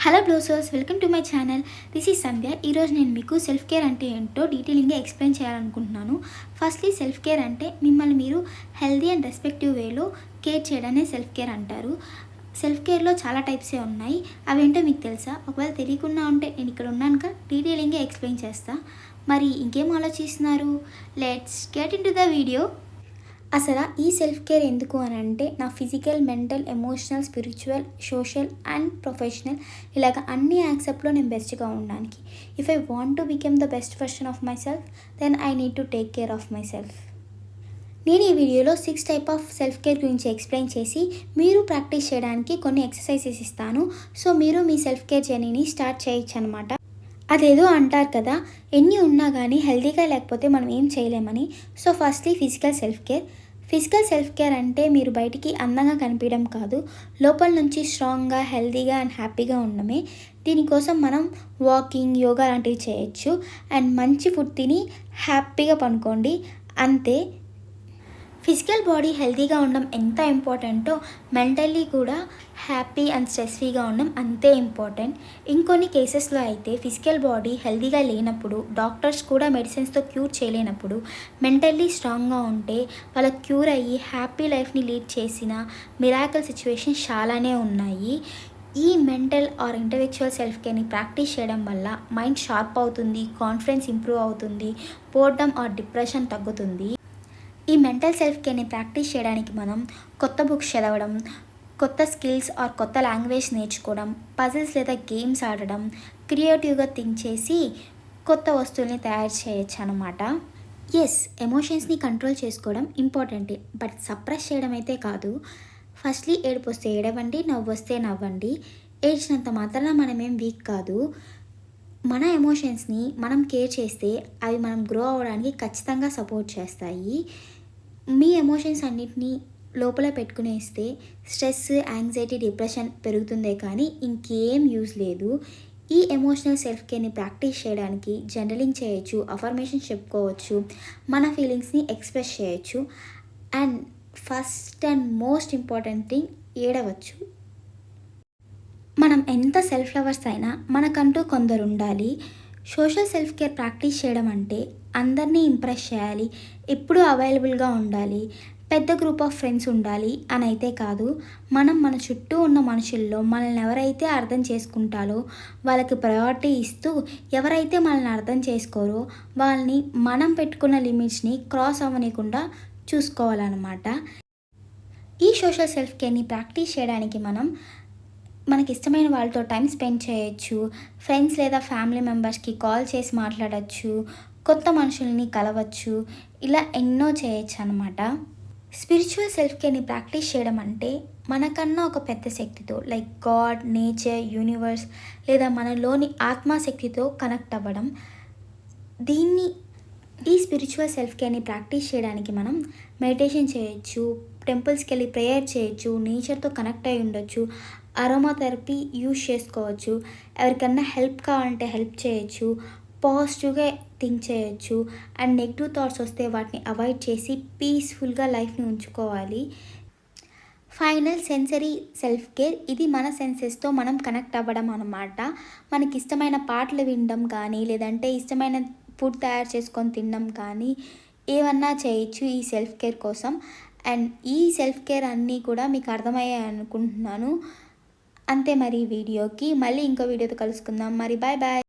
Hello బ్లోసర్స్, welcome to my channel. This is Sandhya. ఈరోజు నేను మీకు సెల్ఫ్ కేర్ అంటే ఏంటో డీటెయిలింగ్గా ఎక్స్ప్లెయిన్ చేయాలనుకుంటున్నాను. ఫస్ట్లీ సెల్ఫ్ కేర్ అంటే మిమ్మల్ని మీరు హెల్దీ అండ్ రెస్పెక్టివ్ వేలో కేర్ చేయడాన్ని సెల్ఫ్ కేర్ అంటారు. సెల్ఫ్ కేర్లో చాలా టైప్సే ఉన్నాయి. అవేంటో మీకు తెలుసా? ఒకవేళ తెలియకుండా ఉంటే నేను ఇక్కడ ఉన్నానుక డీటెయిలింగ్గా ఎక్స్ప్లెయిన్ చేస్తా. మరి ఇంకేం ఆలోచిస్తున్నారు? Let's get in to the video. అసలు ఈ సెల్ఫ్ కేర్ ఎందుకు అని అంటే నా physical, mental, emotional, spiritual, social and professional ఇలాగ అన్ని యాక్సెప్ట్లో నేను బెస్ట్గా ఉండడానికి. If I want to become the best version of myself, then I need to take care of myself. నేను ఈ వీడియోలో 6 టైప్ ఆఫ్ సెల్ఫ్ కేర్ గురించి ఎక్స్ప్లెయిన్ చేసి మీరు ప్రాక్టీస్ చేయడానికి కొన్ని ఎక్సర్సైజెస్ ఇస్తాను. సో మీరు మీ సెల్ఫ్ కేర్ జర్నీని స్టార్ట్ చేయొచ్చు అనమాట. అదేదో అంటారు కదా, ఎన్ని ఉన్నా కానీ హెల్తీగా లేకపోతే మనం ఏం చేయలేమని. So firstly physical self care. Physical self care అంటే మీరు బయటికి అందంగా కనిపించడం కాదు, లోపల నుంచి స్ట్రాంగ్గా, హెల్తీగా అండ్ హ్యాపీగా ఉండడమే. దీనికోసం మనం వాకింగ్, యోగా లాంటివి చేయొచ్చు అండ్ మంచి ఫుడ్ తిని హ్యాపీగా పనుకోండి, అంతే. ఫిజికల్ బాడీ హెల్తీగా ఉండడం ఎంత ఇంపార్టెంటో మెంటల్లీ కూడా హ్యాపీ అండ్ స్ట్రెస్ ఫ్రీగా ఉండడం అంతే ఇంపార్టెంట్. ఇంకొన్ని కేసెస్లో అయితే ఫిజికల్ బాడీ హెల్తీగా లేనప్పుడు, డాక్టర్స్ కూడా మెడిసిన్స్తో క్యూర్ చేయలేనప్పుడు మెంటల్లీ స్ట్రాంగ్గా ఉంటే వాళ్ళకి క్యూర్ అయ్యి హ్యాపీ లైఫ్ని లీడ్ చేసిన మిరాకల్ సిచ్యువేషన్స్ చాలానే ఉన్నాయి. ఈ మెంటల్ ఆర్ ఇంటలెక్చువల్ సెల్ఫ్ కేర్ని ప్రాక్టీస్ చేయడం వల్ల మైండ్ షార్ప్ అవుతుంది, కాన్ఫిడెన్స్ ఇంప్రూవ్ అవుతుంది, బోర్డమ్ ఆర్ డిప్రెషన్ తగ్గుతుంది. ఈ మెంటల్ సెల్ఫ్ కేర్ని ప్రాక్టీస్ చేయడానికి మనం కొత్త బుక్స్ చదవడం, కొత్త స్కిల్స్ ఆర్ కొత్త లాంగ్వేజ్ నేర్చుకోవడం, పజిల్స్ లేదా గేమ్స్ ఆడడం, క్రియేటివ్గా థింక్ చేసి కొత్త వస్తువుల్ని తయారు చేయొచ్చు అనమాట. ఎస్, ఎమోషన్స్ని కంట్రోల్ చేసుకోవడం ఇంపార్టెంటే, బట్ సప్రెస్ చేయడం అయితే కాదు. ఫస్ట్లీ ఏడుపు వస్తే ఏడవండి, నవ్వు వస్తే నవ్వండి. ఏడ్చినంత మాత్రాన మనమేం వీక్ కాదు. మన ఎమోషన్స్ని మనం కేర్ చేస్తే అవి మనం గ్రో అవ్వడానికి ఖచ్చితంగా సపోర్ట్ చేస్తాయి. మీ ఎమోషన్స్ అన్నిటినీ లోపల పెట్టుకునేస్తే స్ట్రెస్, యాంగ్జైటీ, డిప్రెషన్ పెరుగుతుందే కానీ ఇంకేం యూజ్ లేదు. ఈ ఎమోషనల్ సెల్ఫ్ కేర్ని ప్రాక్టీస్ చేయడానికి జర్నలింగ్ చేయొచ్చు, అఫర్మేషన్స్ చెప్పుకోవచ్చు, మన ఫీలింగ్స్ని ఎక్స్ప్రెస్ చేయొచ్చు and first and most important thing, ఏడవచ్చు. మనం ఎంత సెల్ఫ్ లవర్స్ అయినా మనకంటూ కొందరు ఉండాలి. సోషల్ సెల్ఫ్ కేర్ ప్రాక్టీస్ చేయడం అంటే అందరినీ ఇంప్రెస్ చేయాలి, ఎప్పుడూ అవైలబుల్గా ఉండాలి, పెద్ద గ్రూప్ ఆఫ్ ఫ్రెండ్స్ ఉండాలి అని అయితే కాదు. మనం మన చుట్టూ ఉన్న మనుషుల్లో మనల్ని ఎవరైతే అర్థం చేసుకుంటారో వాళ్ళకి ప్రయారిటీ ఇస్తూ, ఎవరైతే మనల్ని అర్థం చేసుకోరో వాళ్ళని మనం పెట్టుకున్న లిమిట్స్ని క్రాస్ అవ్వనీయకుండా చూసుకోవాలన్నమాట. ఈ సోషల్ సెల్ఫ్ కేర్ని ప్రాక్టీస్ చేయడానికి మనకి ఇష్టమైన వాళ్ళతో టైం స్పెండ్ చేయొచ్చు, ఫ్రెండ్స్ లేదా ఫ్యామిలీ మెంబర్స్కి కాల్ చేసి మాట్లాడచ్చు, కొత్త మనుషుల్ని కలవచ్చు, ఇలా ఎన్నో చేయొచ్చు అనమాట. స్పిరిచువల్ సెల్ఫ్ కేర్ని ప్రాక్టీస్ చేయడం అంటే మనకన్నా ఒక పెద్ద శక్తితో, లైక్ గాడ్, నేచర్, యూనివర్స్ లేదా మనలోని ఆత్మశక్తితో కనెక్ట్ అవ్వడం. ఈ స్పిరిచువల్ సెల్ఫ్ కేర్ని ప్రాక్టీస్ చేయడానికి మనం మెడిటేషన్ చేయొచ్చు, టెంపుల్స్కి వెళ్ళి ప్రేయర్ చేయొచ్చు, నేచర్తో కనెక్ట్ అయి ఉండొచ్చు, అరోమా థెరపీ యూజ్ చేసుకోవచ్చు, ఎవరికన్నా హెల్ప్ కావాలంటే హెల్ప్ చేయొచ్చు, పాజిటివ్గా థింక్ చేయొచ్చు అండ్ నెగిటివ్ థాట్స్ వస్తే వాటిని అవాయిడ్ చేసి పీస్ఫుల్గా లైఫ్ని ఉంచుకోవాలి. Final sensory self care. ఇది మన సెన్సెస్తో మనం కనెక్ట్ అవ్వడం అనమాట. మనకి ఇష్టమైన పాటలు వినడం కానీ, లేదంటే ఇష్టమైన ఫుడ్ తయారు చేసుకొని తినడం కానీ ఏమన్నా చేయొచ్చు ఈ సెల్ఫ్ కేర్ కోసం. అండ్ ఈ సెల్ఫ్ కేర్ అన్నీ కూడా మీకు అర్థమయ్యాయి అనుకుంటున్నాను. అంతే మరి వీడియోకి. మళ్ళీ ఇంకో వీడియోతో కలుసుకుందాం. మరి బాయ్ బాయ్.